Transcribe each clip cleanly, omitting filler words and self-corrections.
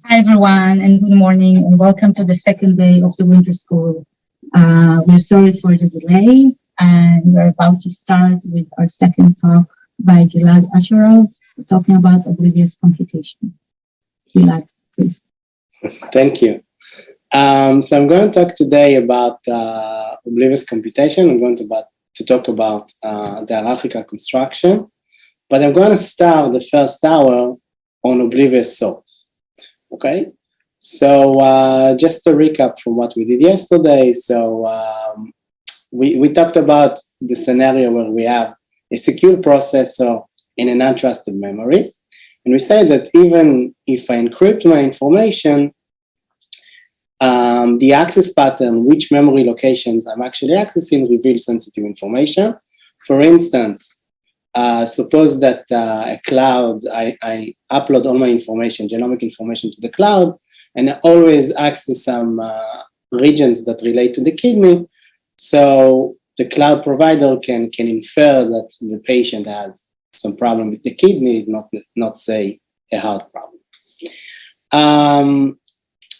Hi, everyone, and good morning, and welcome to the second day of the winter school. We're sorry for the delay, and we're about to start with our second talk by Gilad Asharov, talking about Oblivious computation. Gilad, please. Thank you. So I'm going to talk today about Oblivious computation. I'm going to talk about the hierarchical construction, but I'm going to start the first hour on Oblivious sorts. Okay, so just to recap from what we did yesterday. So we talked about the scenario where we have a secure processor in an untrusted memory. And we say that even if I encrypt my information, the access pattern, which memory locations I'm actually accessing, reveals sensitive information. For instance, suppose that a cloud, I upload all my information, genomic information to the cloud, and I always access some regions that relate to the kidney. So the cloud provider can infer that the patient has some problem with the kidney, not say a heart problem.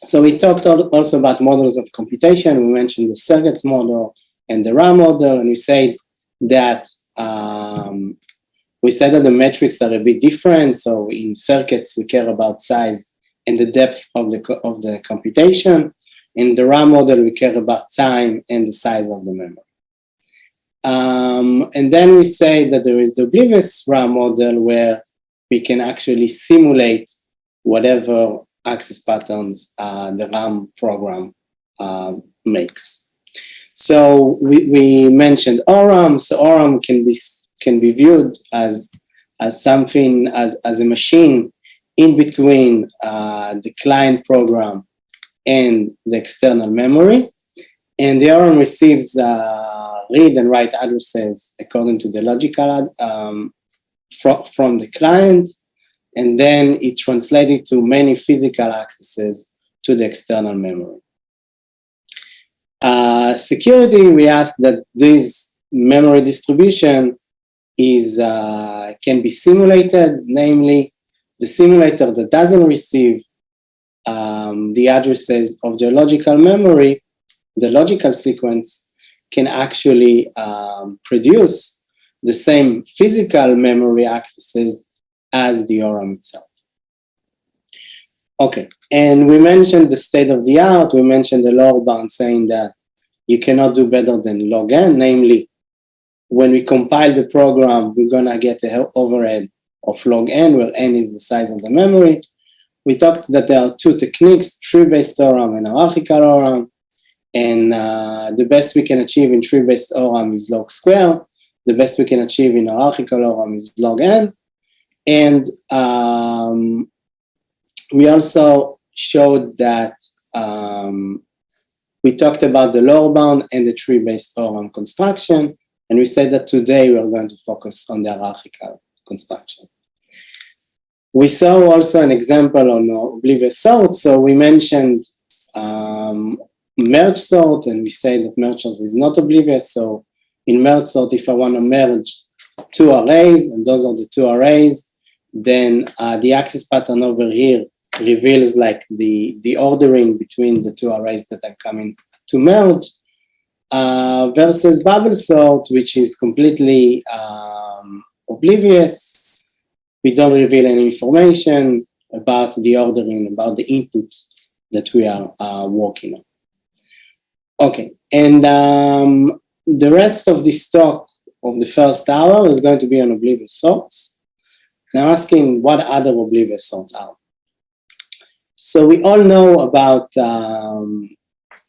So we talked also about models of computation. We mentioned the circuits model and the RAM model, and we said that the metrics are a bit different. So in circuits, we care about size and the depth of the computation. In the RAM model, we care about time and the size of the memory. And then we say that there is the Oblivious RAM model where we can actually simulate whatever access patterns the RAM program makes. So we mentioned ORAM. So ORAM can be viewed as something, as a machine in between the client program and the external memory. And the ORAM receives read and write addresses according to the logical from the client, and then it translated to many physical accesses to the external memory. Security, we ask that this memory distribution can be simulated, namely the simulator that doesn't receive the addresses of the logical memory, the logical sequence, can actually produce the same physical memory accesses as the ORAM itself. Okay, and we mentioned the state of the art. We mentioned the lower bound saying that you cannot do better than log n, namely, when we compile the program, we're gonna get an overhead of log n, where n is the size of the memory. We talked that there are two techniques, tree-based ORAM and hierarchical ORAM. And the best we can achieve in tree-based ORAM is log square. The best we can achieve in hierarchical ORAM is log n. And we also showed that we talked about the lower bound and the tree-based ORAM construction. And we said that today we are going to focus on the hierarchical construction. We saw also an example on Oblivious sort. So we mentioned merge sort, and we say that merge sort is not oblivious. So in merge sort, if I want to merge two arrays, and those are the two arrays, then the access pattern over here reveals like the ordering between the two arrays that I'm coming to merge, versus bubble sort, which is completely oblivious. We don't reveal any information about the ordering, about the inputs that we are working on. Okay, and the rest of this talk of the first hour is going to be on Oblivious sorts. And I'm asking what other Oblivious sorts are. So we all know about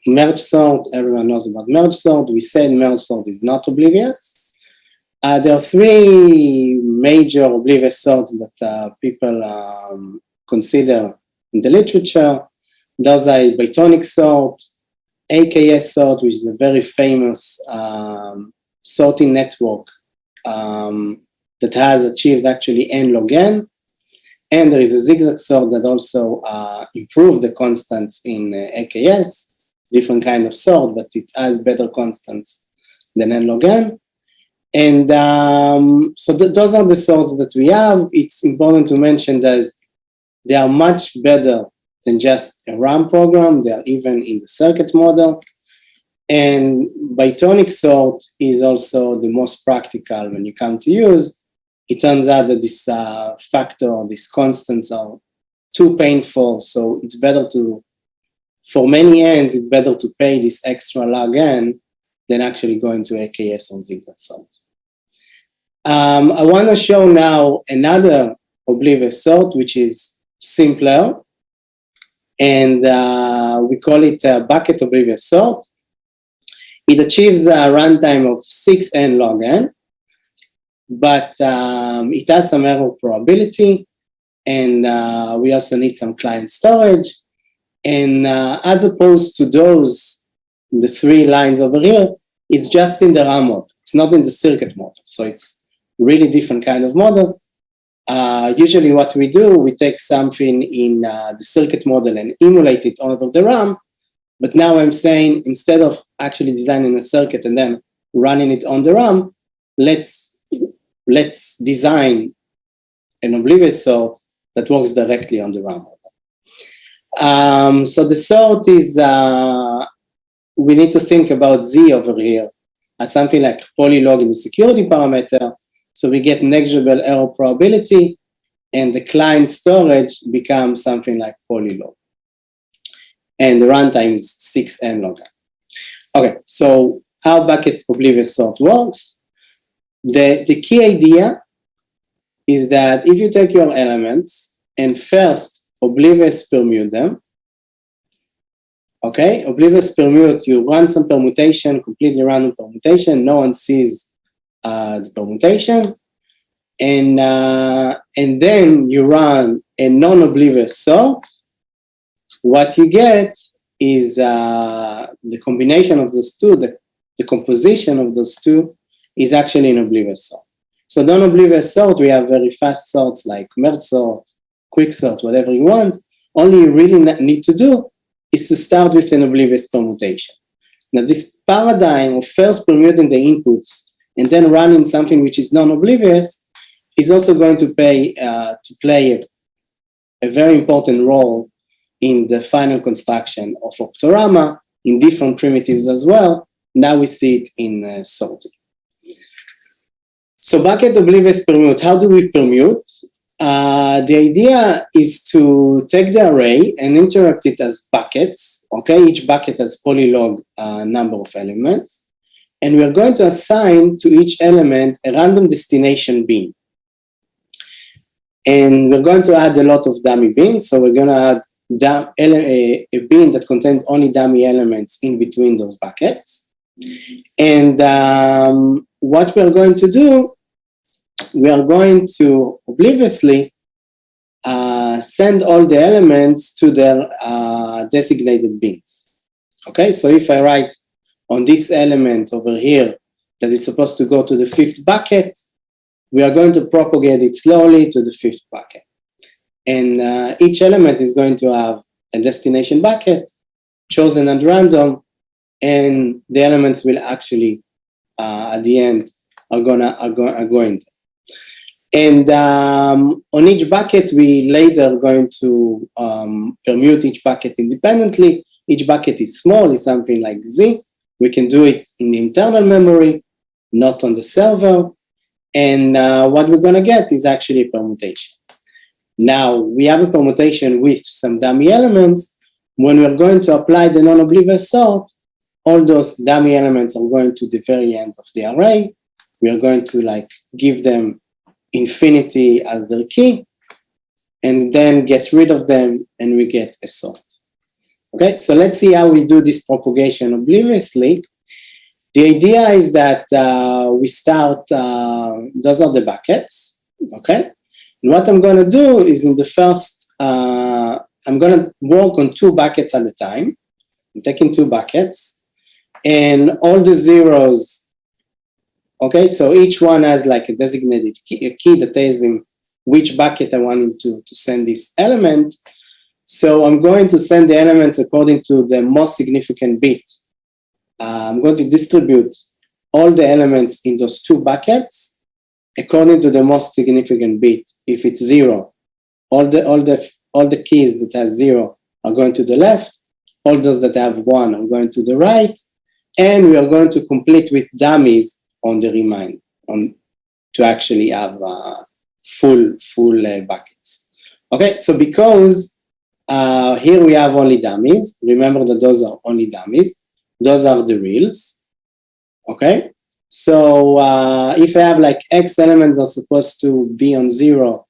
merge sort. Everyone knows about merge sort. We said merge sort is not oblivious. There are three major oblivious sorts that people consider in the literature. Those are Bytonic sort, AKS sort, which is a very famous sorting network that has achieved actually n log n. And there is a zigzag sort that also improved the constants in AKS, different kind of sort, but it has better constants than n log n. And so those are the sorts that we have. It's important to mention that they are much better than just a RAM program. They are even in the circuit model. And bitonic sort is also the most practical when you come to use. It turns out that this factor, these constants are too painful. So it's better to, for many ends, it's better to pay this extra log n than actually going to AKS or zigzag sort. I want to show now another Oblivious sort, which is simpler. And we call it a bucket Oblivious sort. It achieves a runtime of 6n log n, but it has some error probability, and we also need some client storage. And as opposed to those, the 3 lines over here, it's just in the RAM mode. It's not in the circuit model. So it's really different kind of model. Usually what we do, we take something in the circuit model and emulate it over the RAM. But now I'm saying, instead of actually designing a circuit and then running it on the RAM, let's design an Oblivious sort that works directly on the RAM model. So the sort is, we need to think about Z over here as something like polylog in the security parameter. So we get negligible error probability, and the client storage becomes something like polylog. And the runtime is 6n log n. Okay, so how bucket Oblivious sort works? The key idea is that if you take your elements and first Oblivious permute them, okay, Oblivious permute, you run some permutation, completely random permutation, no one sees the permutation, and then you run a non-Oblivious sort. What you get is the combination of those two, the composition of those two is actually an Oblivious sort. So non-Oblivious sort, we have very fast sorts like merge sort, quick sort, whatever you want. All you really need to do is to start with an Oblivious permutation. Now this paradigm of first permuting the inputs and then running something which is non-Oblivious is also going to play a very important role in the final construction of Optorama, in different primitives as well. Now we see it in sorting. So bucket Oblivious permute, how do we permute? The idea is to take the array and interact it as buckets, okay? Each bucket has polylog number of elements. And we're going to assign to each element a random destination bin. And we're going to add a lot of dummy bins. So we're going to add a bin that contains only dummy elements in between those buckets. And what we're going to do, we are going to obliviously send all the elements to their designated bins. Okay, so if I write on this element over here that is supposed to go to the 5th bucket, we are going to propagate it slowly to the 5th bucket. And each element is going to have a destination bucket chosen at random, and the elements will actually, at the end, are going there. And on each bucket, we later are going to permute each bucket independently. Each bucket is small, is something like Z. We can do it in the internal memory, not on the server. And what we're going to get is actually a permutation. Now, we have a permutation with some dummy elements. When we're going to apply the non-oblivious sort, all those dummy elements are going to the very end of the array. We are going to give them infinity as their key, and then get rid of them, and we get a sort. Okay, so let's see how we do this propagation obliviously. The idea is that we start, those are the buckets, okay? And what I'm gonna do is in the first, I'm gonna work on 2 buckets at a time. I'm taking 2 buckets, and all the zeros, okay, so each one has a designated key, a key that tells him which bucket I want him to send this element. So I'm going to send the elements according to the most significant bit. I'm going to distribute all the elements in those 2 buckets according to the most significant bit. If it's 0, all the keys that has 0 are going to the left, all those that have 1 are going to the right, and we are going to complete with dummies on the remainder, to actually have full buckets. Okay, so because here we have only dummies, remember that those are only dummies, those are the reals. Okay, so if I have like X elements are supposed to be on 0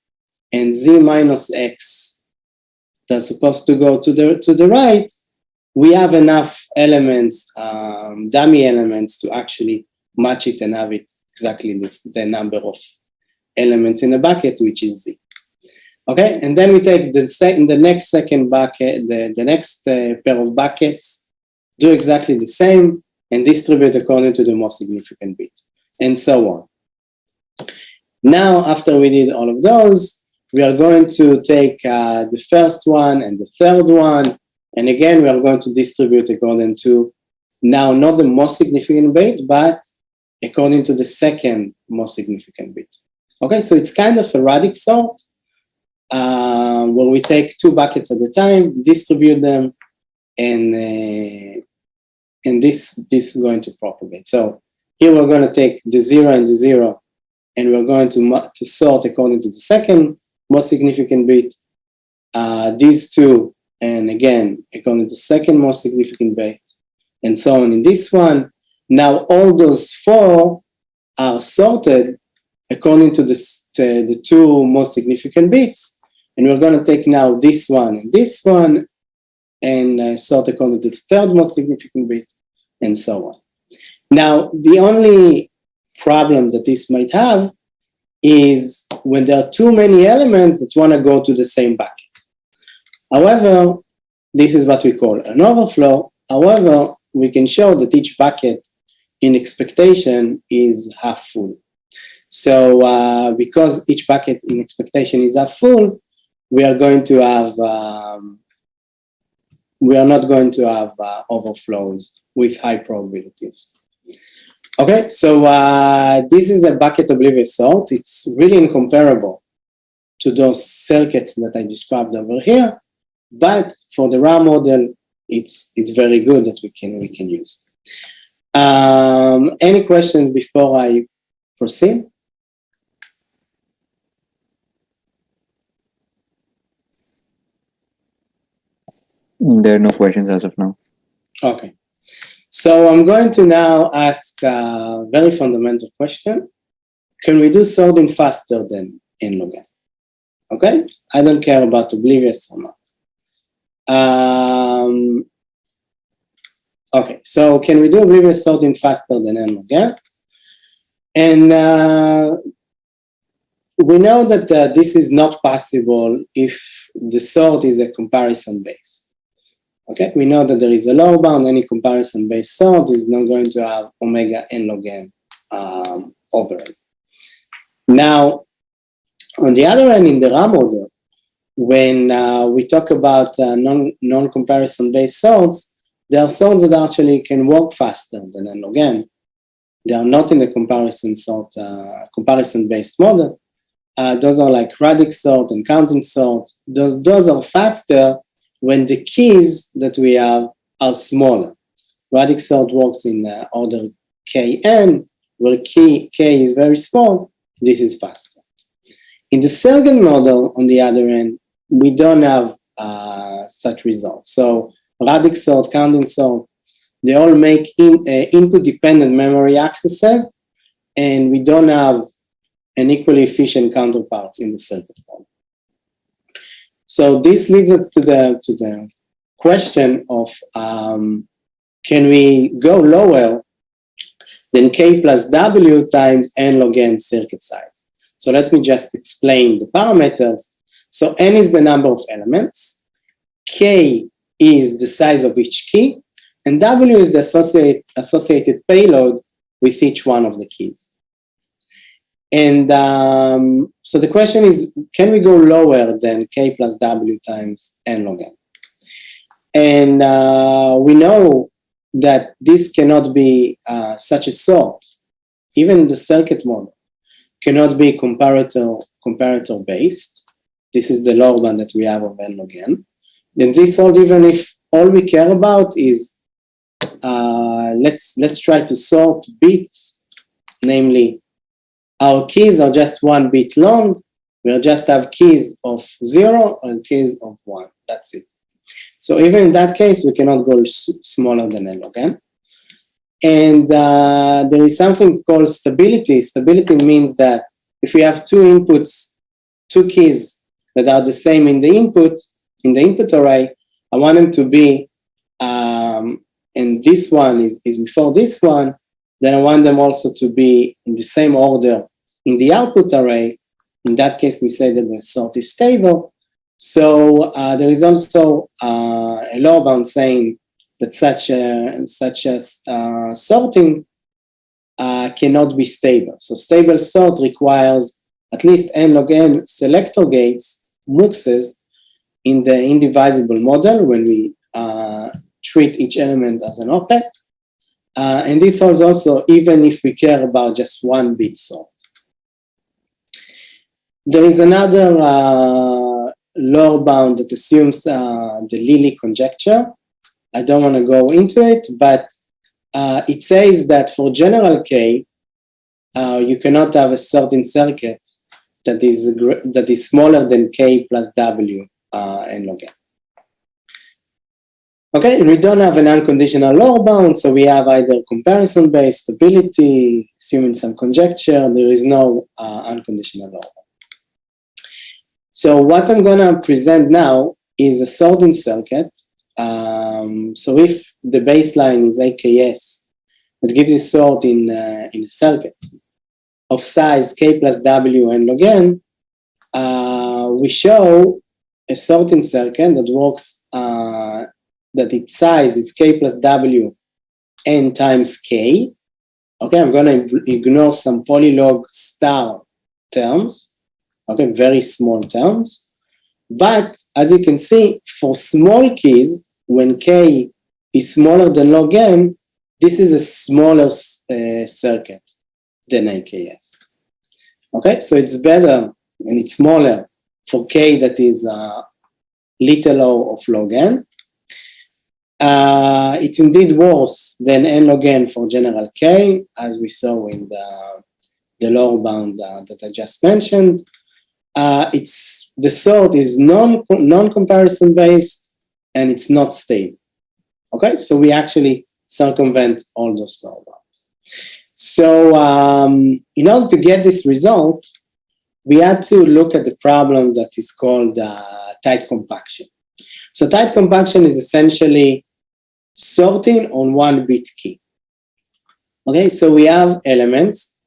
and Z minus X, they're supposed to go to the right, we have enough elements, dummy elements, to actually match it and have it exactly the number of elements in a bucket, which is Z. Okay, and then we take the next second bucket, the next pair of buckets, do exactly the same, and distribute according to the most significant bit, and so on. Now, after we did all of those, we are going to take the first one and the third one, and again, we are going to distribute according to, now not the most significant bit, but according to the second most significant bit. Okay, so it's kind of a radic sort, where we take 2 buckets at a time, distribute them, and this is going to propagate. So here we're going to take the 0 and the 0, and we're going to sort according to the second most significant bit, these 2, and again, according to the second most significant bit, and so on in this one. Now all those 4 are sorted according to the 2 most significant bits, and we're going to take now this one, and sort according to the third most significant bit, and so on. Now, the only problem that this might have is when there are too many elements that want to go to the same bucket. However, this is what we call an overflow. However, we can show that each bucket in expectation is half full. So because each bucket in expectation is half full, we are going to have, we are not going to have overflows with high probabilities. Okay, so this is a bucket oblivious sort. It's really incomparable to those circuits that I described over here, but for the raw model, it's very good that we can use. Any questions before I proceed? There are no questions as of now. Okay. So I'm going to now ask a very fundamental question. Can we do sorting faster than n log n? Okay? I don't care about oblivious or not. Okay, so can we do oblivious sorting faster than n log n? And we know that this is not possible if the sort is a comparison base. Okay, we know that there is a lower bound. Any comparison-based sort is not going to have omega n log n overlay. Now, on the other hand, in the raw model, when we talk about non-comparison-based sorts, there are sorts that actually can work faster than n log n. They are not in the comparison-based model. Those are like radic sort and counting sort. Those are faster when the keys that we have are smaller. Radic sort works in order kn, where k is very small. This is faster. In the second model, on the other hand, we don't have such results. So radic sort, counting sort, they all make input-dependent memory accesses, and we don't have an equally efficient counterparts in the circuit model. So this leads us to the question of can we go lower than k plus w times n log n circuit size? So let me just explain the parameters. So n is the number of elements, k is the size of each key, and w is the associated payload with each one of the keys. And so the question is, can we go lower than k plus w times n log n? And we know that this cannot be such a sort. Even the circuit model cannot be comparator based. This is the lower bound that we have of n log n. then this sort, even if all we care about is let's try to sort bits, namely our keys are just 1 bit long. We'll just have keys of 0 and keys of 1. That's it. So even in that case, we cannot go smaller than n log n. And there is something called stability. Stability means that if we have 2 inputs, 2 keys that are the same in the input array, I want them to be, and this one is before this one, then I want them also to be in the same order in the output array. In that case, we say that the sort is stable. So there is also a law bound saying that such as sorting cannot be stable. So stable sort requires at least n log n selector gates, muxes, in the indivisible model when we treat each element as an OPEC. And this holds also even if we care about just 1 bit sort. There is another law bound that assumes the Lilly conjecture. I don't want to go into it, but it says that for general K, you cannot have a certain circuit that is smaller than K plus W n log n. Okay, and we don't have an unconditional lower bound, so we have either comparison-based, stability, assuming some conjecture. There is no unconditional lower bound. So what I'm gonna present now is a sorting circuit. So if the baseline is AKS, it gives you sort in a circuit of size K plus W n log n, we show a sorting circuit that works, that its size is K plus W n times K. Okay, I'm gonna ignore some polylog star terms. Okay, very small terms. But as you can see, for small keys, when K is smaller than log n, this is a smaller circuit than AKS. Okay, so it's better and it's smaller for K that is little o of log n. It's indeed worse than n log n for general K, as we saw in the lower bound that I just mentioned. The sort is non-comparison based and it's not stable. Okay, so we actually circumvent all those lower bounds. So in order to get this result, we had to look at the problem that is called tight compaction. So tight compaction is essentially sorting on 1 bit key. Okay, so we have elements.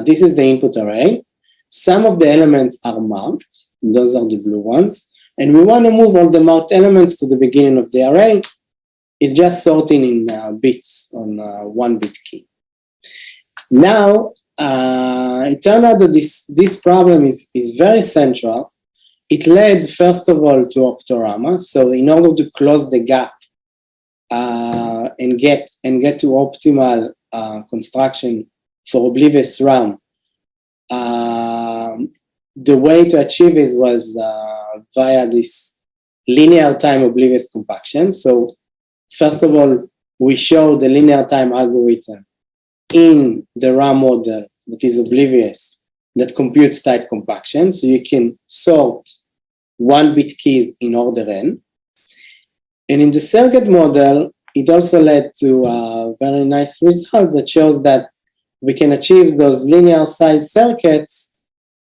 This is the input array. Some of the elements are marked. Those are the blue ones. And we want to move all the marked elements to the beginning of the array. It's just sorting in bits on 1 bit key. Now, it turned out that this problem is very central. It led, first of all, to Optorama. So in order to close the gap and get to optimal construction for Oblivious RAM, the way to achieve this was via this linear time Oblivious compaction. So first of all, we show the linear time algorithm in the RAM model that is Oblivious that computes tight compaction. So you can sort 1 bit keys in order n. And in the circuit model, it also led to a very nice result that shows that we can achieve those linear size circuits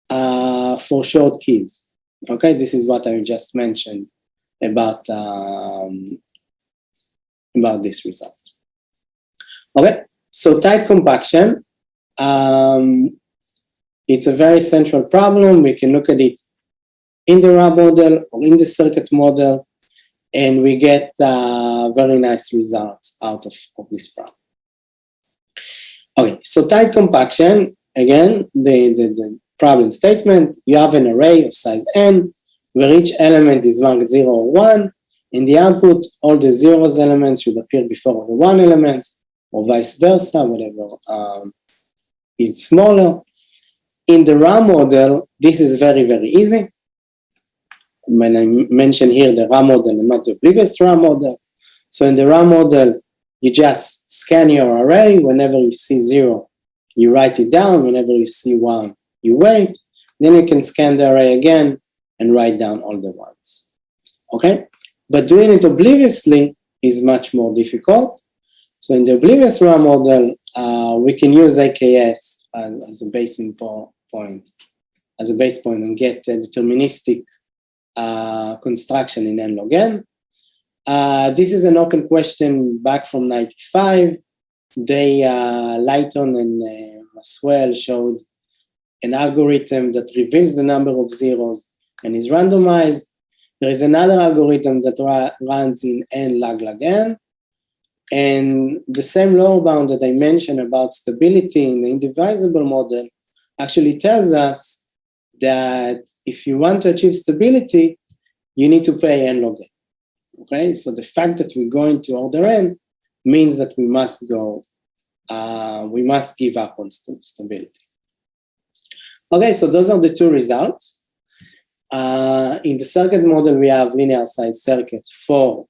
for short keys. Okay, this is what I just mentioned about this result. Okay, so tight compaction, it's a very central problem. We can look at it in the RAM model or in the circuit model, and we get very nice results out of this problem. Okay, so tight compaction, again, the problem statement, you have an array of size n, where each element is marked 0 or 1. In the output, all the zeros elements should appear before the 1 elements, or vice versa, whatever. It's smaller. In the RAM model, this is very, very easy. when I mention here the RAM model and not the previous RAM model. So in the RAM model, you just scan your array. Whenever you see 0, you write it down. Whenever you see 1, you wait. Then you can scan the array again and write down all the ones. Okay? But doing it obliviously is much more difficult. So in the oblivious RAM model, we can use AKS as a basing point, and get a deterministic construction in n log n. This is an open question back from 95. Lighton and Maswell showed an algorithm that reveals the number of zeros and is randomized. There is another algorithm that runs in n log n. And the same lower bound that I mentioned about stability in the indivisible model actually tells us that if you want to achieve stability, you need to pay n log n. Okay, so the fact that we're going to order n means that we must give up on stability. Okay, so those are the two results. In the circuit model, we have linear size circuit for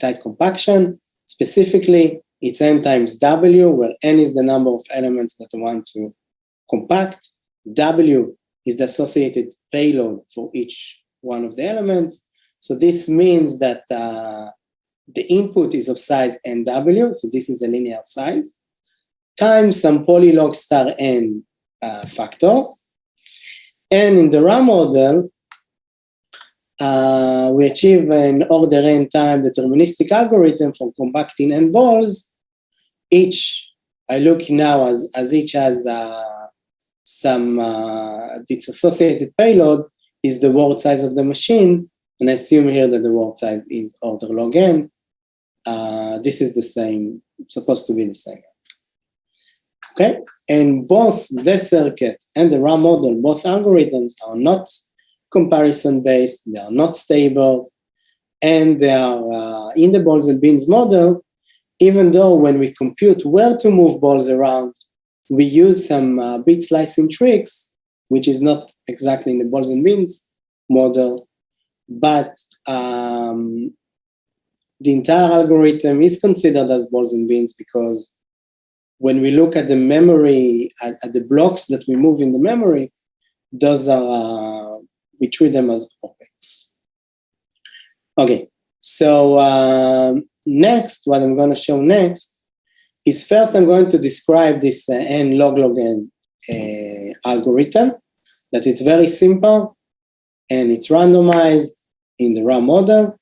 tight compaction. Specifically, it's n times w, where n is the number of elements that I want to compact. W is the associated payload for each one of the elements. So this means that the input is of size nw, so this is a linear size, times some polylog star n factors. And in the RAM model, we achieve an order n time deterministic algorithm for compacting n balls. Each, I look now as each has its associated payload is the word size of the machine, and I assume here that the word size is order log n. This is the same, supposed to be the same. Okay, and both the circuit and the RAM model, both algorithms are not comparison-based, they are not stable, and they are in the balls and beans model, even though when we compute where to move balls around, we use some bit slicing tricks, which is not exactly in the balls and beans model, but the entire algorithm is considered as balls and beans because when we look at the memory, at the blocks that we move in the memory, those are, we treat them as OPEX. Okay, so next, what I'm going to show next is first I'm going to describe this n log n algorithm that is very simple and it's randomized in the RAM model.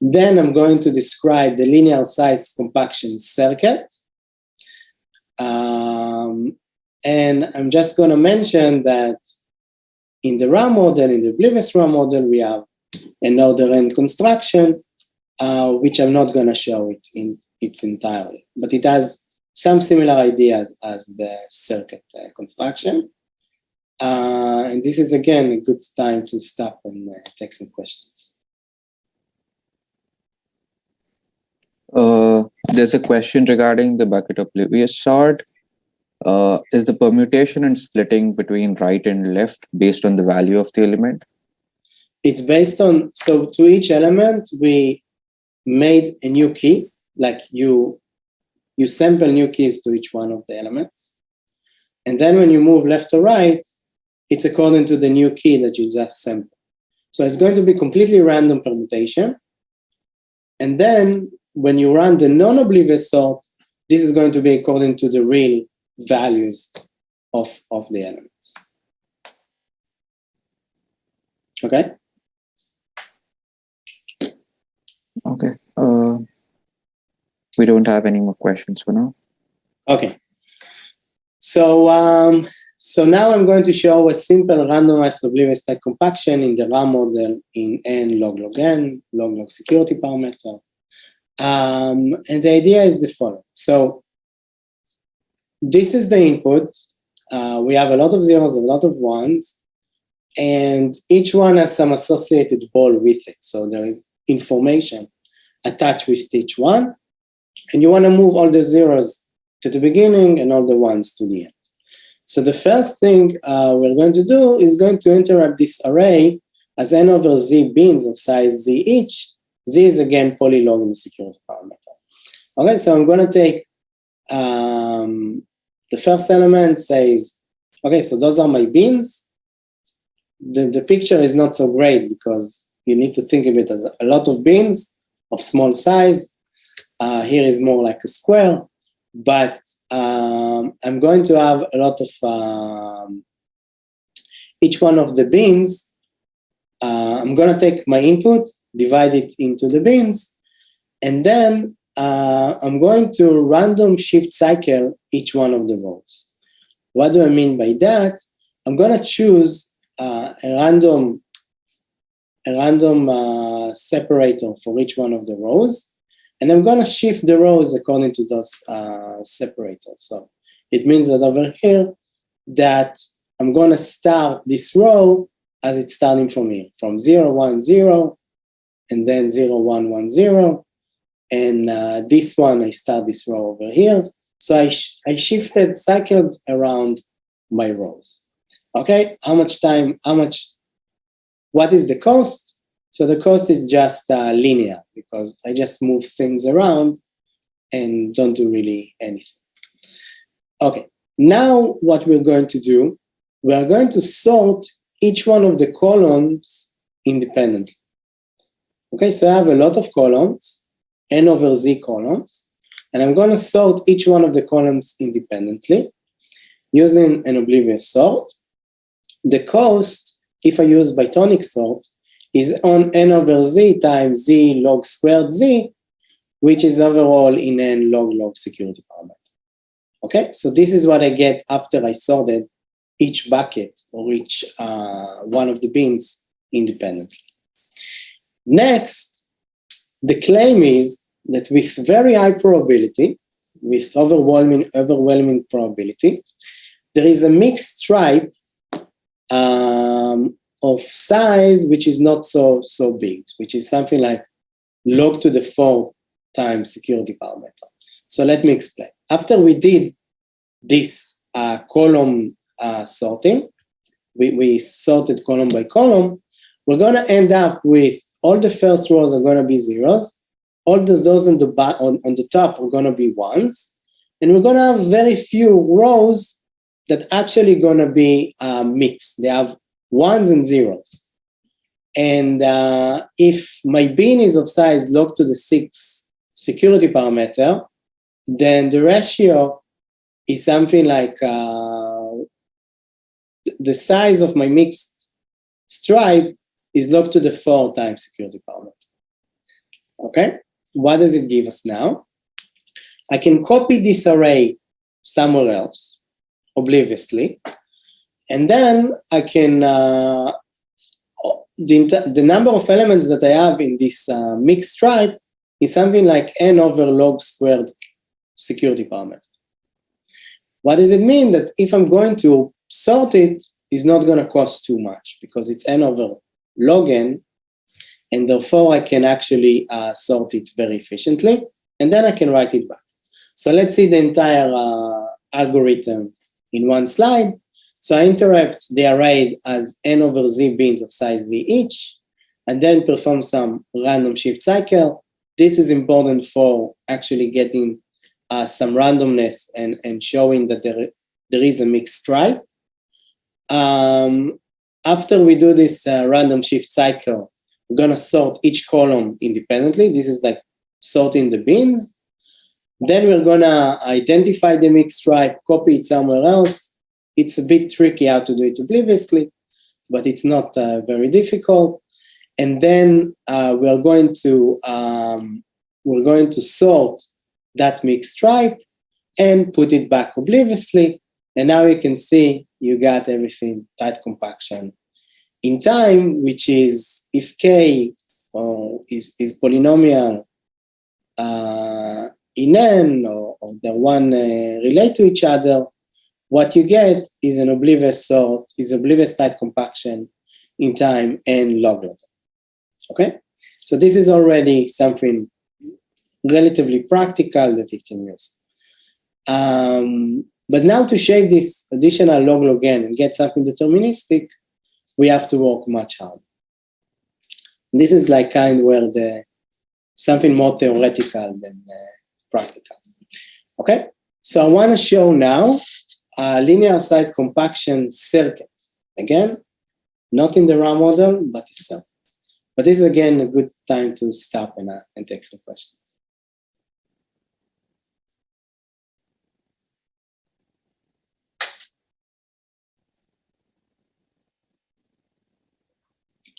Then I'm going to describe the linear size compaction circuit. And I'm just going to mention that in the RAM model, in the Oblivious RAM model, we have an order n construction, which I'm not going to show it in its entirety, but it has some similar ideas as the circuit construction. And this is, again, a good time to stop and take some questions. There's a question regarding the bucket Oblivious sort. Is the permutation and splitting between right and left based on the value of the element? It's based on, so to each element, we made a new key, like you sample new keys to each one of the elements. And then when you move left or right, it's according to the new key that you just sampled. So it's going to be completely random permutation. And then when you run the non-oblivious sort, this is going to be according to the real values of the elements. Okay? Okay. We don't have any more questions for now. Okay. So, so now I'm going to show a simple randomized oblivious type compaction in the RAM model in n log n, log security parameter. And the idea is the following. So this is the input. We have a lot of zeros, a lot of ones, and each one has some associated ball with it. So there is information attached with each one. And you want to move all the zeros to the beginning and all the ones to the end. So the first thing we're going to do is going to interrupt this array as n over z bins of size z each. Z is again polylog in the security parameter. Okay, so I'm going to take the first element says, okay, so those are my bins. The picture is not so great because you need to think of it as a lot of bins of small size. Here is more like a square, but I'm going to have a lot of each one of the bins. I'm going to take my input, divide it into the bins, and then I'm going to random shift cycle each one of the rows. What do I mean by that? I'm going to choose a random separator for each one of the rows, and I'm going to shift the rows according to those separators. So it means that over here, that I'm going to start this row as it's starting from here, from 0, 1, 0, and then 0, 1, 1, 0. And this one, I start this row over here. So I shifted, cycled around my rows. Okay, what is the cost? So the cost is just linear because I just move things around and don't do really anything. Okay, now what we're going to do, we are going to sort each one of the columns independently. Okay, so I have a lot of columns, n over z columns, and I'm going to sort each one of the columns independently using an oblivious sort. The cost, if I use bitonic sort, is on n over z times z log squared z, which is overall in n log security parameter. Okay, so this is what I get after I sorted each bucket or each one of the bins independently. Next, the claim is that with very high probability, with overwhelming probability, there is a mixed stripe of size which is not so big, which is something like log to the 4 times security parameter. So let me explain. After we did this column sorting, we sorted column by column, we're going to end up with all the first rows are going to be zeros, all those on the top are going to be ones, and we're going to have very few rows that actually going to be mixed. They have ones and zeros. And if my bin is of size log to the 6 security parameter, then the ratio is something like the size of my mixed stripe is log to the 4 times security parameter. Okay, what does it give us now? I can copy this array somewhere else, obliviously, and then I can, the number of elements that I have in this mixed stripe is something like n over log squared security parameter. What does it mean? That if I'm going to sort it, it's not going to cost too much because it's n over log n, and therefore I can actually sort it very efficiently, and then I can write it back. So let's see the entire algorithm in one slide. So I interrupt the array as n over z bins of size z each, and then perform some random shift cycle. This is important for actually getting some randomness and showing that there is a mixed stripe. After we do this random shift cycle, we're going to sort each column independently. This is like sorting the bins. Then we're going to identify the mixed stripe, copy it somewhere else. It's a bit tricky how to do it obliviously, but it's not very difficult. And then we're going to sort that mixed stripe and put it back obliviously. And now you can see you got everything tight compaction in time, which is if k is polynomial in n, or the one relate to each other, what you get is an oblivious sort, is oblivious tight compaction in time and log. Okay, so this is already something relatively practical that you can use. But now to shape this additional log-log n and get something deterministic, we have to work much harder. This is like kind where something more theoretical than practical. Okay, so I want to show now a linear size compaction circuit. Again, not in the raw model, but a circuit. But this is again a good time to stop and take some questions.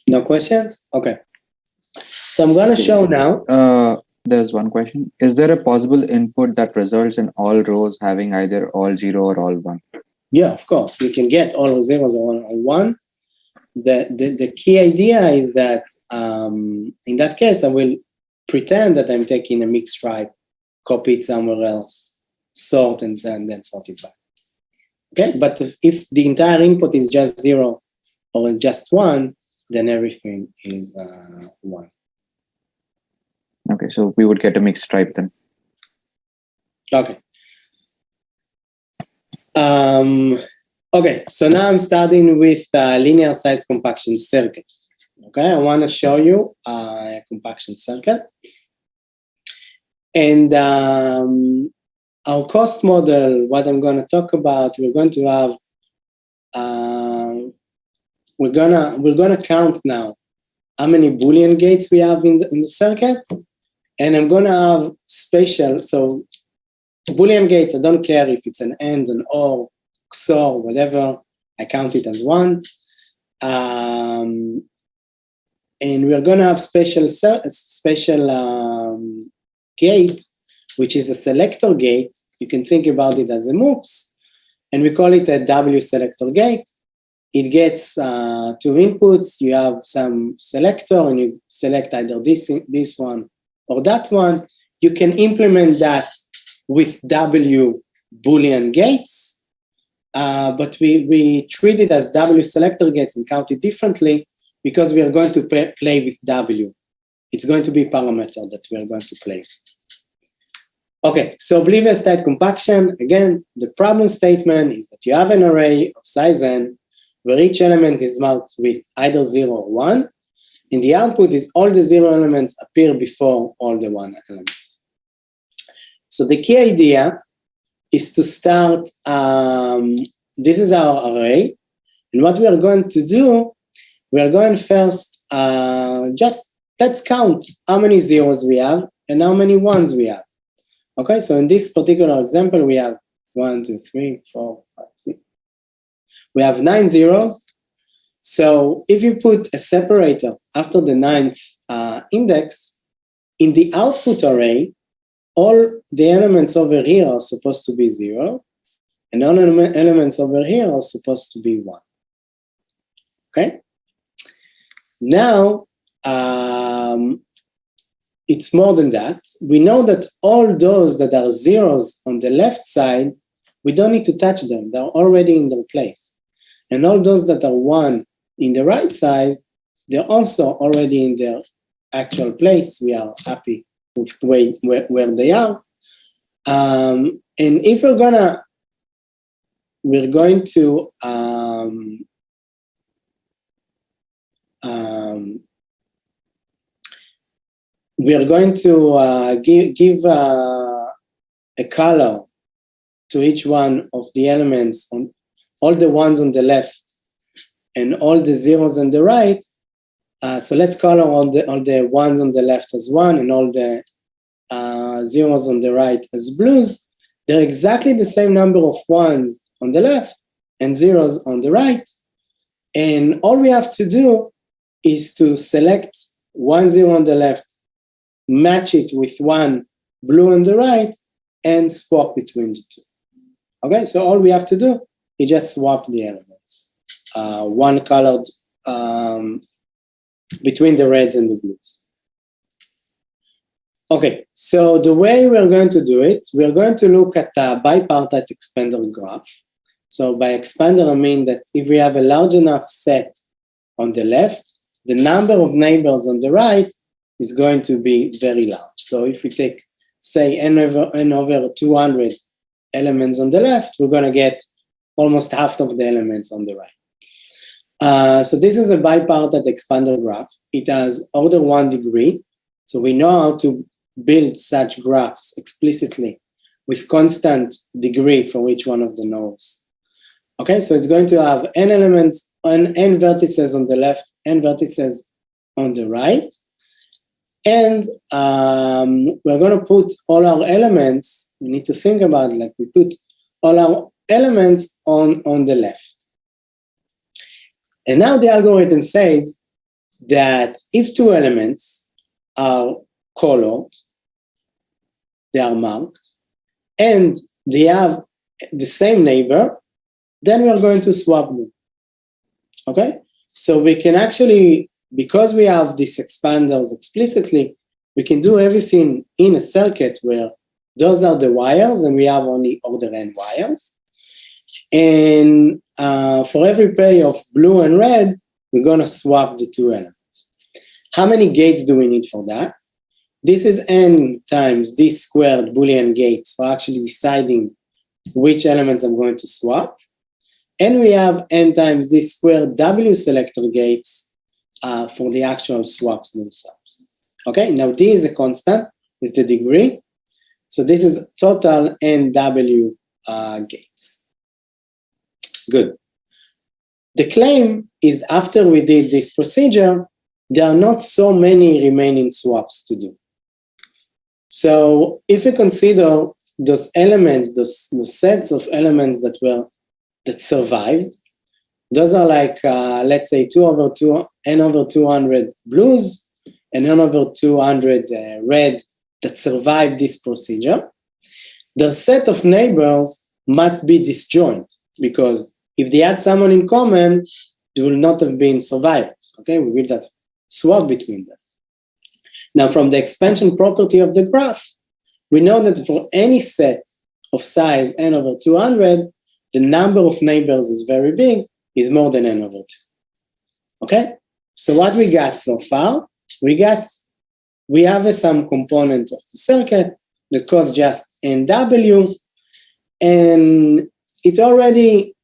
No questions? Okay. So I'm going to show now. There's one question. Is there a possible input that results in all rows having either all 0 or all 1? Yeah, of course. You can get all zeros or all 1. The key idea is that in that case, I will pretend that I'm taking a mixed stripe, copy it somewhere else, sort, and then sort it back. Okay, but if the entire input is just 0 or just 1, then everything is 1. Okay, so we would get a mixed stripe then. Okay. Okay, so now I'm starting with linear size compaction circuit. Okay, I want to show you a compaction circuit. And our cost model, what I'm going to talk about, we're going to have, we're gonna count now how many Boolean gates we have in the circuit. And I'm going to have special, so Boolean gates, I don't care if it's an AND, an OR, XOR, whatever, I count it as 1. And we're going to have special gate, which is a selector gate. You can think about it as a MOOCs, and we call it a W selector gate. It gets 2 inputs. You have some selector, and you select either this one or that one. You can implement that with W Boolean gates, but we treat it as W selector gates and count it differently because we are going to play with W. It's going to be a parameter that we are going to play. Okay, so Oblivious tight compaction. Again, the problem statement is that you have an array of size n where each element is marked with either 0 or 1. And the output is all the 0 elements appear before all the 1 elements. So the key idea is to start, this is our array. And what we are going to do, we are going first, let's count how many zeros we have and how many ones we have. Okay, so in this particular example, we have 1, 2, 3, 4, 5, 6. We have 9 zeros. So if you put a separator after the 9th index, in the output array, all the elements over here are supposed to be 0, and all elements over here are supposed to be 1. Okay? Now, it's more than that. We know that all those that are zeros on the left side, we don't need to touch them. They're already in their place. And all those that are 1 in the right side, they're also already in their actual place. We are happy with where they are. And if we're going to give a color to each one of the elements, on all the ones on the left and all the zeros on the right. So let's color all the ones on the left as 1 and all the zeros on the right as blues. They're exactly the same number of ones on the left and zeros on the right. And all we have to do is to select 1 0 on the left, match it with 1 blue on the right, and swap between the two. Okay, so all we have to do is just swap the elements. One colored between the reds and the blues. Okay, so the way we're going to do it, we're going to look at a bipartite expander graph. So by expander, I mean that if we have a large enough set on the left, the number of neighbors on the right is going to be very large. So if we take, say, n over 200 elements on the left, we're going to get almost half of the elements on the right. So this is a bipartite expander graph. It has order 1 degree. So we know how to build such graphs explicitly with constant degree for each one of the nodes. Okay, so it's going to have n elements, n vertices on the left, n vertices on the right. And we're going to put all our elements, we need to think about it, like we put all our elements on the left. And now the algorithm says that if 2 elements are colored, they are marked, and they have the same neighbor, then we are going to swap them. Okay? So we can actually, because we have these expanders explicitly, we can do everything in a circuit where those are the wires and we have only order n wires. And for every pair of blue and red, we're going to swap the 2 elements. How many gates do we need for that? This is n times d squared Boolean gates for actually deciding which elements I'm going to swap. And we have n times d squared W selector gates for the actual swaps themselves. Okay, now d is a constant, is the degree. So this is total NW gates. Good. The claim is after we did this procedure, there are not so many remaining swaps to do. So if we consider those elements, those sets of elements that survived, those are like, let's say 2 over 2, n over 200 blues, and n over 200 red that survived this procedure. The set of neighbors must be disjoint, because if they had someone in common, they will not have been survivors. Okay, we will have swap between them. Now, from the expansion property of the graph, we know that for any set of size n over 200, the number of neighbors is very big, is more than n over 2. Okay, so what we got so far, we have some component of the circuit that costs just NW, and it already,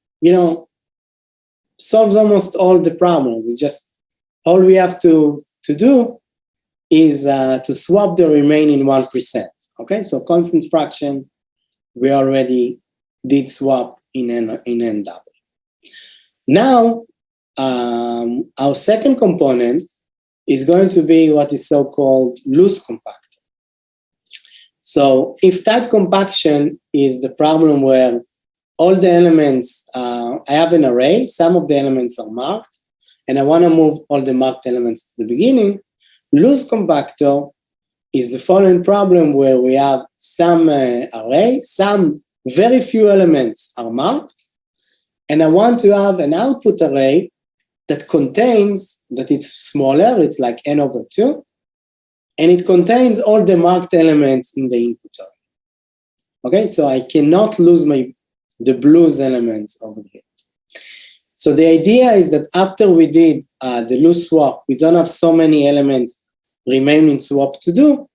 solves almost all the problem. We just, all we have to do is to swap the remaining 1%. Okay, so constant fraction, we already did swap in NW. Now, our second component is going to be what is so-called loose compactor. So if that compaction is the problem where all the elements, I have an array, some of the elements are marked, and I want to move all the marked elements to the beginning, loose compactor is the following problem where we have some array, some very few elements are marked, and I want to have an output array that contains, that it's smaller, it's like n over 2, and it contains all the marked elements in the input array. Okay, so I cannot lose the blues elements over here. So the idea is that after we did the loose swap, we don't have so many elements remaining swap to do.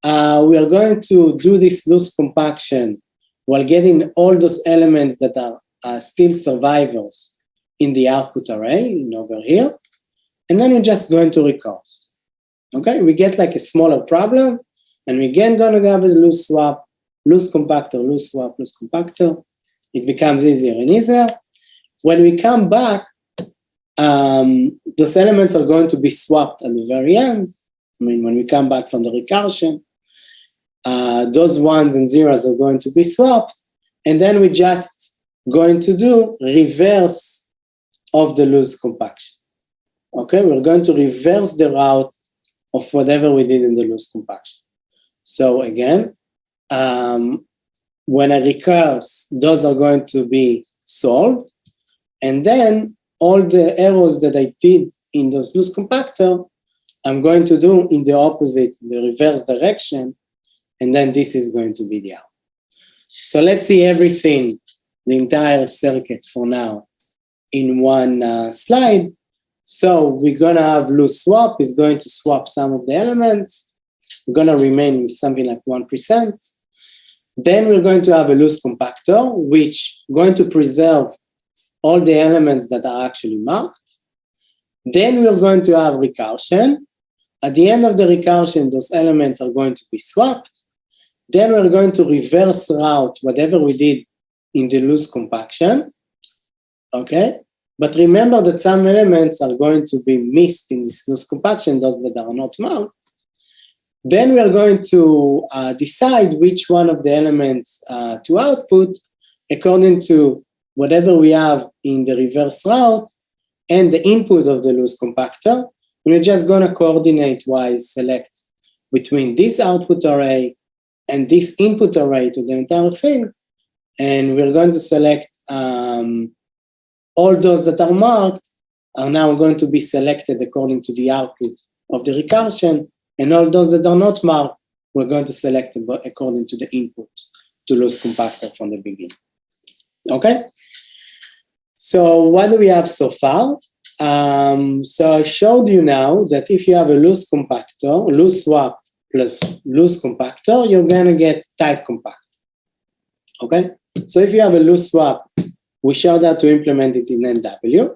We are going to do this loose compaction while getting all those elements that are still survivors in the output array, over here, and then we're just going to recurse. Okay, we get like a smaller problem, and we're again going to have a loose swap, loose compactor, loose swap, loose compactor. It becomes easier and easier. When we come back, those elements are going to be swapped at the very end. I mean, when we come back from the recursion, those ones and zeros are going to be swapped, and then we're just going to do reverse of the loose compaction. Okay, we're going to reverse the route of whatever we did in the loose compaction. So again, when I recurse, those are going to be solved, and then all the errors that I did in those loose compactor, I'm going to do in the opposite, the reverse direction, and then this is going to be the output. So let's see everything, the entire circuit for now, in one slide. So we're going to have loose swap, is going to swap some of the elements. We're going to remain with something like 1%. Then we're going to have a loose compactor, which is going to preserve all the elements that are actually marked. Then we're going to have recursion. At the end of the recursion, those elements are going to be swapped. Then we're going to reverse route whatever we did in the loose compaction, okay? But remember that some elements are going to be missed in this loose compaction, those that are not marked. Then we're going to decide which one of the elements to output according to whatever we have in the reverse route and the input of the loose compactor. We're just gonna coordinate-wise select between this output array and this input array to the entire thing. And we're going to select all those that are marked are now going to be selected according to the output of the recursion, and all those that are not marked, we're going to select according to the input to loose compactor from the beginning. Okay? So what do we have so far? So I showed you now that if you have a loose compactor, loose swap plus loose compactor, you're gonna get tight compact. Okay? So if you have a loose swap, we showed how to implement it in NW.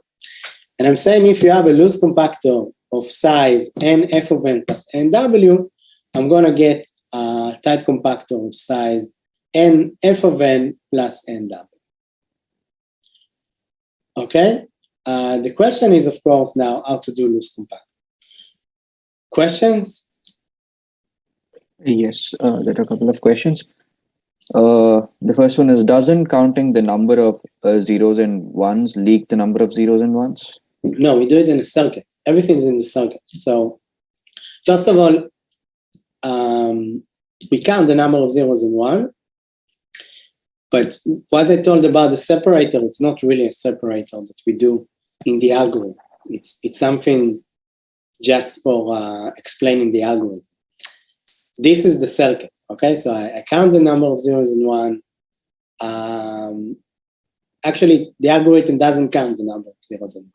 And I'm saying if you have a loose compactor of size NF of n plus NW, I'm gonna get a tight compactor of size NF of n plus NW. Okay? The question is, of course, now how to do loose compact. Questions? Yes, there are a couple of questions. The first one is, doesn't counting the number of zeros and ones leak the number of zeros and ones? No, we do it in a circuit. Everything is in the circuit. So, first of all, we count the number of zeros and one. But what I told about the separator, it's not really a separator that we do in the algorithm. It's something just for explaining the algorithm. This is the circuit, okay? So I count the number of zeros and one. Actually, the algorithm doesn't count the number of zeros and one.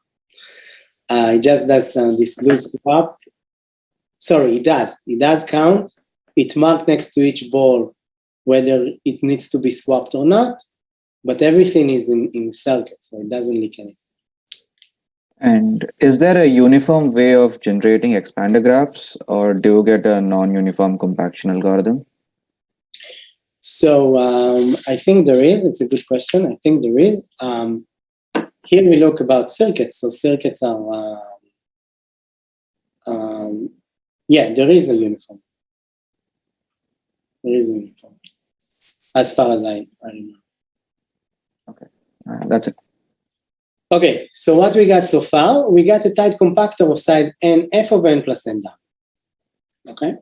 It just does this loose swap. Sorry, it does. It does count. It marks next to each ball whether it needs to be swapped or not, but everything is in the circuit, so it doesn't leak anything. And is there a uniform way of generating expander graphs, or do you get a non-uniform compaction algorithm? So I think there is. It's a good question. I think there is. Here we look about circuits. So circuits are, yeah, there is a uniform. There is a uniform, as far as I know. Okay, that's it. Okay, so what we got so far, we got a tight compactor of size n f of n plus n down. Okay?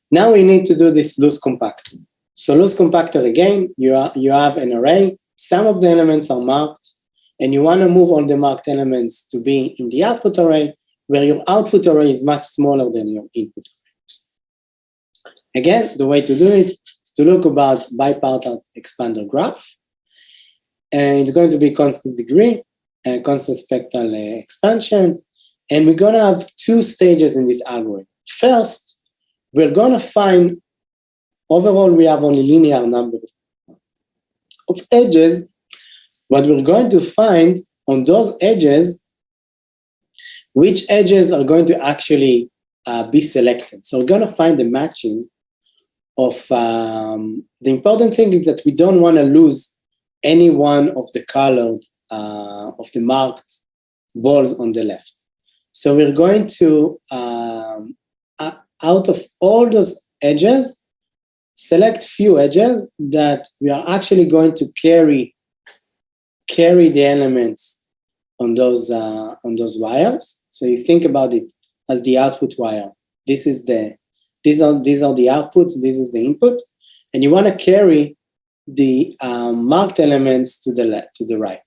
Now we need to do this loose compactor. So loose compactor, again, you have an array. Some of the elements are marked, and you want to move all the marked elements to be in the output array, where your output array is much smaller than your input array. Again, the way to do it is to look about bipartite expander graph. And it's going to be constant degree, constant spectral expansion. And we're going to have two stages in this algorithm. First, we're going to find, overall, we have only linear number of edges, but we're going to find on those edges, which edges are going to actually be selected. So we're going to find the matching of, the important thing is that we don't want to lose any one of the colored, of the marked balls on the left. So we're going to, out of all those edges, select few edges that we are actually going to carry the elements on those wires. So you think about it as the output wire. These are the outputs, this is the input, and you want to carry the marked elements to the right.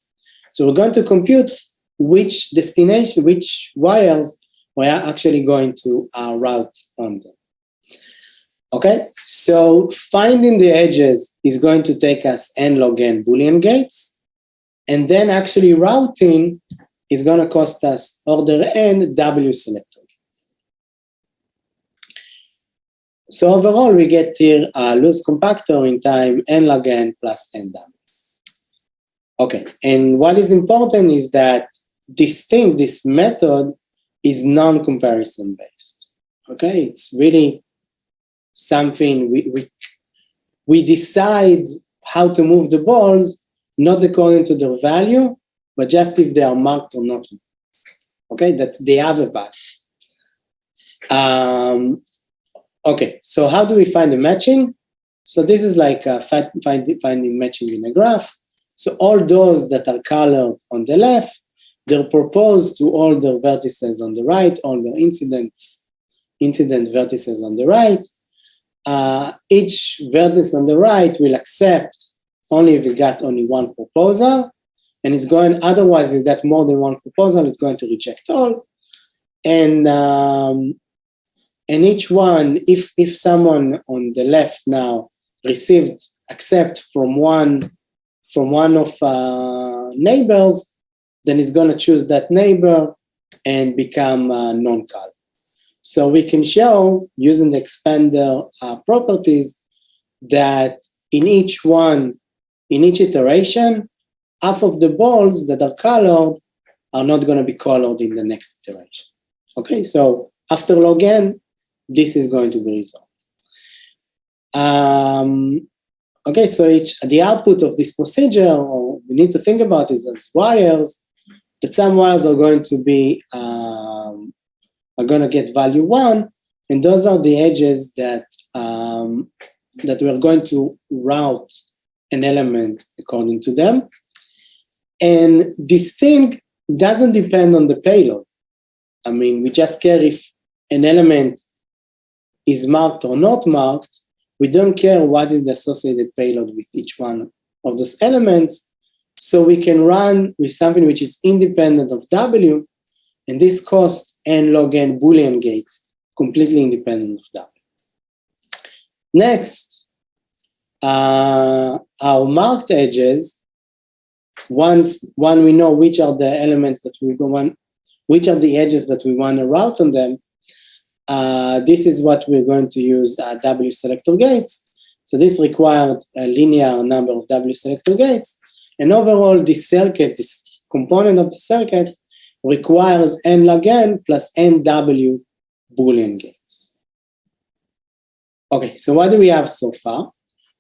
So we're going to compute which destination, which wires we are actually going to route on them. Okay, so finding the edges is going to take us n log n Boolean gates, and then actually routing is going to cost us order n W selector gates. So overall, we get here a loose compactor in time n log n plus n W. Okay, and what is important is that this method is non-comparison based. Okay, it's really something we decide how to move the balls, not according to their value, but just if they are marked or not. Okay, that they have a value. Okay, so how do we find the matching? So this is like finding matching in a graph. So all those that are colored on the left, they're proposed to all their vertices on the right, all their incident vertices on the right. Each vertex on the right will accept only if you got only one proposal, and it's going, otherwise you got more than one proposal, it's going to reject all. And each one, if someone on the left now received accept from one of neighbors, then it's going to choose that neighbor and become non-color. So we can show, using the expander properties, that in each iteration, half of the balls that are colored are not going to be colored in the next iteration. Okay, so after log n, this is going to be resolved. Okay, so the output of this procedure, or we need to think about it as wires, that some wires are going to be are going to get value 1, and those are the edges that that we're going to route an element according to them. And this thing doesn't depend on the payload. I mean, we just care if an element is marked or not marked. We don't care what is the associated payload with each one of those elements. So we can run with something which is independent of W, and this costs n log n Boolean gates, completely independent of W. Next, our marked edges, once we know which are the elements that we want, which are the edges that we want to route on them, this is what we're going to use W selector gates. So this required a linear number of W selector gates. And overall, this circuit, this component of the circuit, requires n log n plus nW Boolean gates. Okay, so what do we have so far?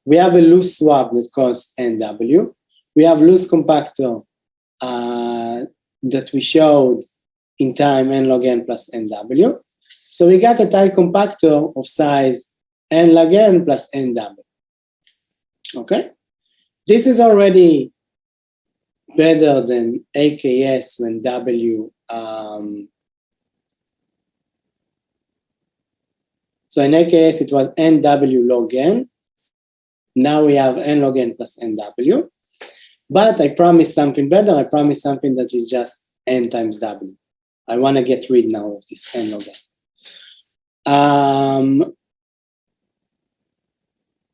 We have a loose swab that costs nW. We have loose compactor that we showed in time n log n plus nW. So we got a tight compactor of size n log n plus nW. Okay? This is already better than AKS when W. So in AKS it was NW log n. Now we have n log n plus nW. But I promise something better. I promise something that is just n times W. I want to get rid now of this n log n.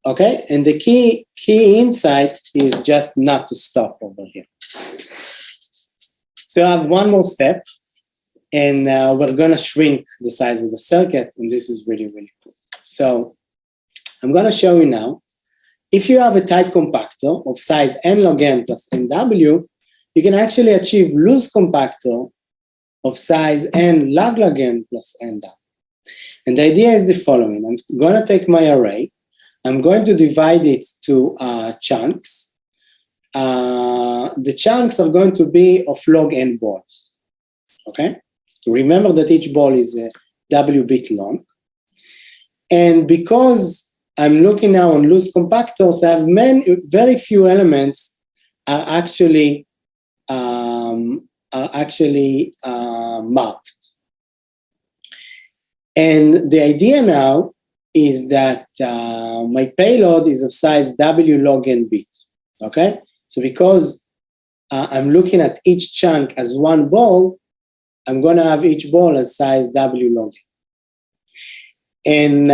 Okay, and the key insight is just not to stop over here. So I have one more step, and we're going to shrink the size of the circuit, and this is really, really cool. So I'm going to show you now, if you have a tight compactor of size n log n plus nW, you can actually achieve loose compactor of size n log n plus nW. And the idea is the following. I'm going to take my array. I'm going to divide it to chunks. The chunks are going to be of log n balls. Okay? Remember that each ball is a W bit long. And because I'm looking now on loose compactors, I have very few elements are actually marked. And the idea now is that my payload is of size W log n bit, okay? So because I'm looking at each chunk as one ball, I'm gonna have each ball as size W log n. And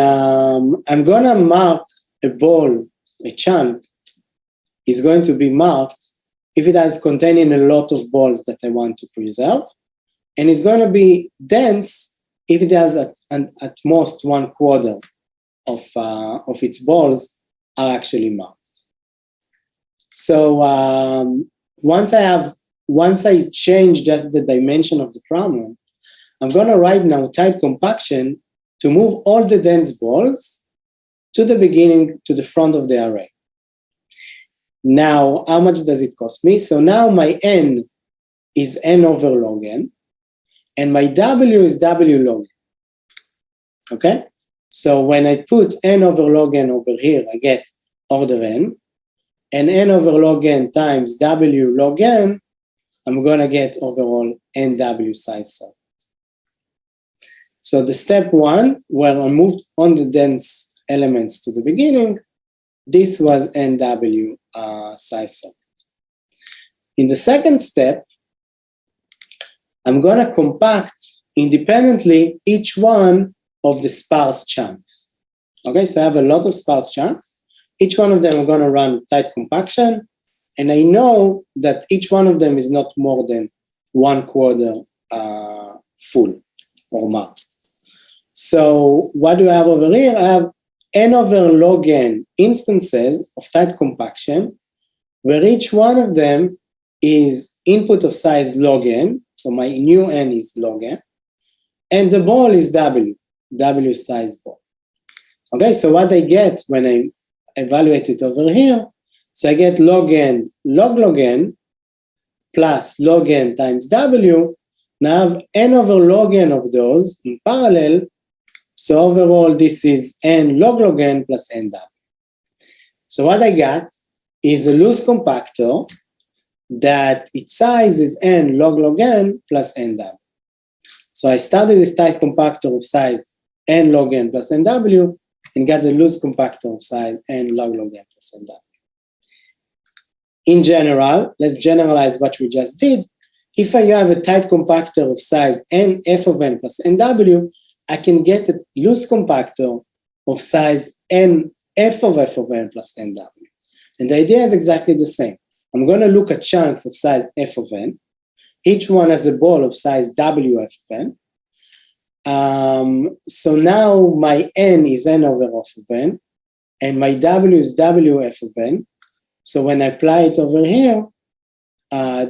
I'm gonna mark a ball, a chunk, is going to be marked if it has containing a lot of balls that I want to preserve, and it's gonna be dense if it has at most 1/4 of its balls are actually marked. So once I change just the dimension of the problem, I'm going to write now type compaction to move all the dense balls to the beginning, to the front of the array. Now, how much does it cost me? So now my n is n over log n, and my w is w log n. Okay? So when I put n over log n over here, I get order n, and n over log n times w log n, I'm going to get overall nw size cell. So the step one, where I moved on the dense elements to the beginning, this was nw size cell. In the second step, I'm going to compact independently each one of the sparse chunks. Okay, so I have a lot of sparse chunks. Each one of them I'm going to run tight compaction, and I know that each one of them is not more than 1/4 full or marked. So what do I have over here? I have n over log n instances of tight compaction, where each one of them is input of size log n, so my new n is log n, and the ball is w size ball. Okay, so what I get when I evaluate it over here, so I get log n log n plus log n times w. Now I have n over log n of those in parallel, so overall this is n log n plus nw. So what I got is a loose compactor that its size is n log n plus nw. So I started with tight compactor of size n log n plus nw and got a loose compactor of size n log n plus nw. In general, let's generalize what we just did. If I have a tight compactor of size n f of n plus nw, I can get a loose compactor of size n f of n plus nw. And the idea is exactly the same. I'm going to look at chunks of size f of n. Each one has a ball of size w f of n. So now my n is n over f of n, and my w is w f of n. So when I apply it over here,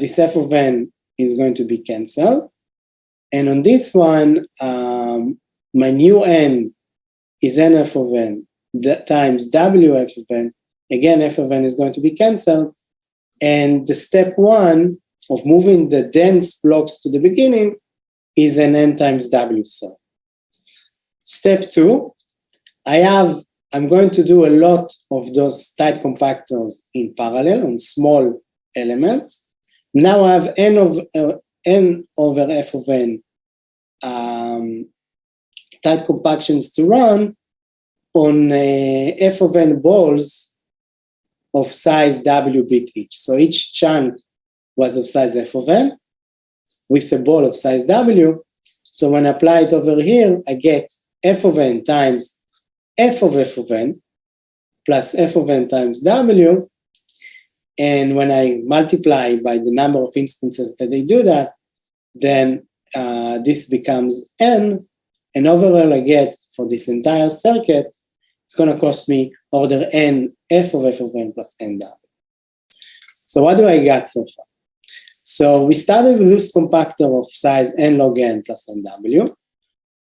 this f of n is going to be canceled. And on this one, my new n is n f of n times w f of n. Again, f of n is going to be canceled. And the step one of moving the dense blocks to the beginning is an n times w cell. Step two, I'm going to do a lot of those tight compactors in parallel on small elements. Now I have n over f of n tight compactions to run on f of n balls of size w bit each. So each chunk was of size f of n with a ball of size w. So when I apply it over here, I get f of n times f of n plus f of n times w. And when I multiply by the number of instances that they do that, then this becomes n. And overall, I get for this entire circuit, it's going to cost me order n f of n plus nw. So what do I got so far? So we started with this compactor of size n log n plus nw.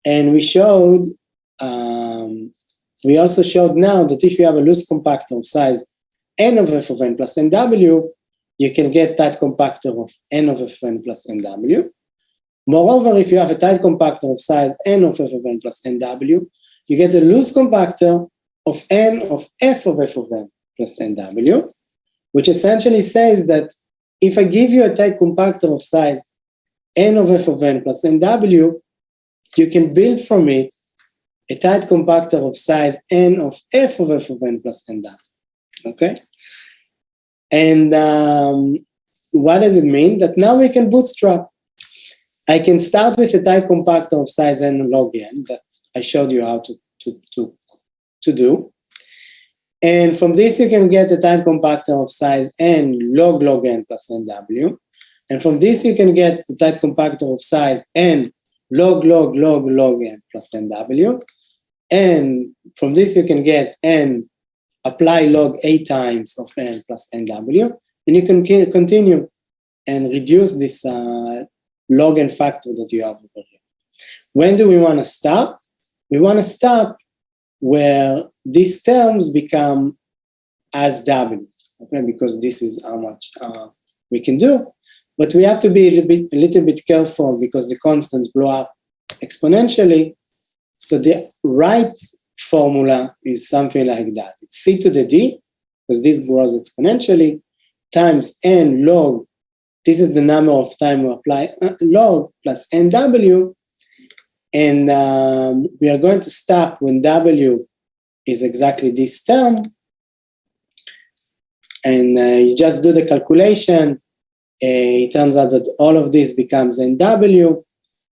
And we showed, we also showed now that if you have a loose compactor of size n of f of n plus nw, you can get that compactor of n of f of n plus nw. Moreover, if you have a tight compactor of size n of f of n plus nw, you get a loose compactor of n of f of n plus nw, which essentially says that if I give you a tight compactor of size n of f of n plus nw, you can build from it a tight compactor of size n of f of n plus nw. Okay? And what does it mean? That now we can bootstrap. I can start with a tight compactor of size n log n that I showed you how to do. And from this, you can get a tight compactor of size n log n plus nw. And from this, you can get the tight compactor of size n log n plus nw. And from this, you can get n apply log a times of n plus nw. And you can continue and reduce this log n factor that you have over here. When do we want to stop? We want to stop where these terms become as W, okay? Because this is how much we can do. But we have to be a little bit careful because the constants blow up exponentially. So the right formula is something like that. It's C to the D, because this grows exponentially, times n log. This is the number of time we apply log plus NW. And we are going to stop when W is exactly this term. And you just do the calculation. It turns out that all of this becomes NW.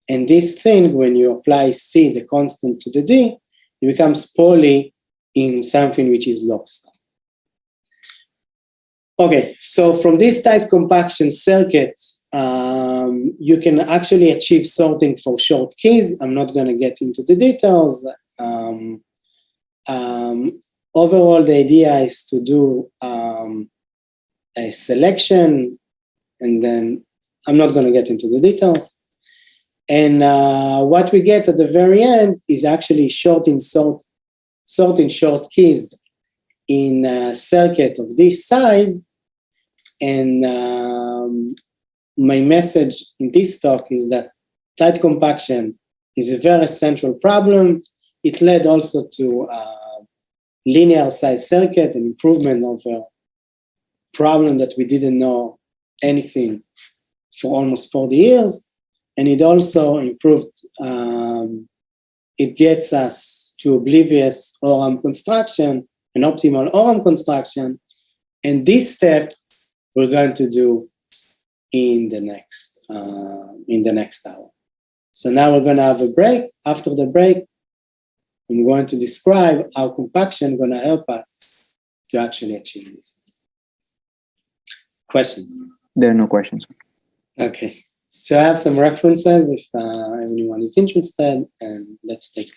And this thing, when you apply C, the constant, to the D, it becomes poly in something which is lockstep. Okay, so from this tight compaction circuit, you can actually achieve sorting for short keys. I'm not going to get into the details. Overall, the idea is to do a selection, and then I'm not going to get into the details. And what we get at the very end is actually sorting short keys in a circuit of this size. And my message in this talk is that tight compaction is a very central problem. It led also to linear size circuit, an improvement of a problem that we didn't know anything for almost 40 years. And it also improved, it gets us to Oblivious ORAM construction, an optimal ORAM construction. And this step we're going to do in the next hour. So now we're going to have a break. After the break, I'm going to describe how compaction is going to help us to actually achieve this. Questions? There are no questions. Okay. So I have some references if anyone is interested, and let's take